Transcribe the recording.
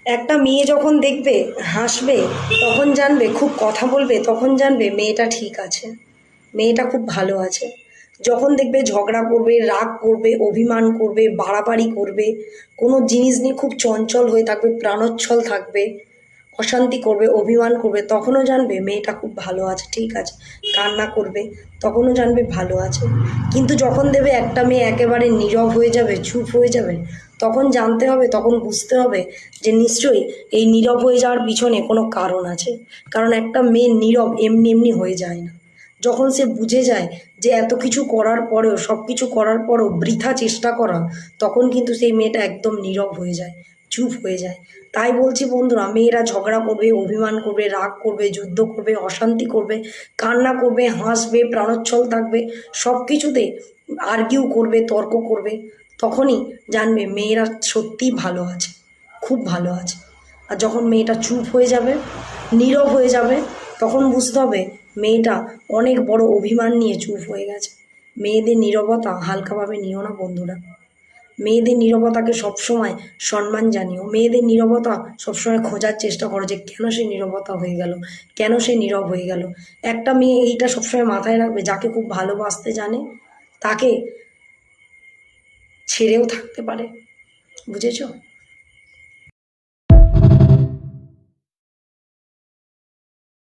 একটা মেয়ে যখন দেখবে হাসবে তখন জানবে, খুব কথা বলবে তখন জানবে মেয়েটা ঠিক আছে, মেয়েটা খুব ভালো আছে। যখন দেখবে ঝগড়া করবে, রাগ করবে, অভিমান করবে, বাড়াবাড়ি করবে, কোনো জিনিস নিয়ে খুব চঞ্চল হয়ে থাকবে, প্রাণোচ্ছল থাকবে, অশান্তি করবে, অভিমান করবে, তখনও জানবে মেয়েটা খুব ভালো আছে, ঠিক আছে। কান্না করবে, তখনও জানবে ভালো আছে। কিন্তু যখন দেবে একটা মেয়ে একেবারে নীরব হয়ে যাবে, চুপ হয়ে যাবে, তখন জানতে হবে, তখন বুঝতে হবে যে নিশ্চয়ই এই নীরব হয়ে যাওয়ার পিছনে কোনো কারণ আছে। কারণ একটা মেয়ে নীরব এমনি এমনি হয়ে যায় না। যখন সে বুঝে যায় যে এত কিছু করার পরেও, সব কিছু করার পরেও বৃথা চেষ্টা করা, তখন কিন্তু সেই মেয়েটা একদম নীরব হয়ে যায়, চুপ হয়ে যায়। তাই বলছি বন্ধুরা, মেয়েরা ঝগড়া করবে, অভিমান করবে, রাগ করবে, যুদ্ধ করবে, অশান্তি করবে, কান্না করবে, হাসবে, প্রাণোচ্ছল থাকবে, সব কিছুতে আর্গিউ করবে, তর্ক করবে, তখনই জানবে মেয়েরা সত্যিই ভালো আছে, খুব ভালো আছে। আর যখন মেয়েটা চুপ হয়ে যাবে, নীরব হয়ে যাবে, তখন বুঝতে হবে মেয়েটা অনেক বড় অভিমান নিয়ে চুপ হয়ে গেছে। মেয়েদের নীরবতা হালকাভাবে নিও না বন্ধুরা। মেয়েদের নীরবতাকে সবসময় সম্মান জানিও। মেয়েদের নীরবতা সবসময় খোঁজার চেষ্টা করো যে কেন সে নীরবতা হয়ে গেল, কেন সে নীরব হয়ে গেল। একটা মেয়ে এইটা সবসময় মাথায় রাখবে, যাকে খুব ভালোবাসতে জানে তাকে ছেড়েও থাকতে পারে। বুঝেছো?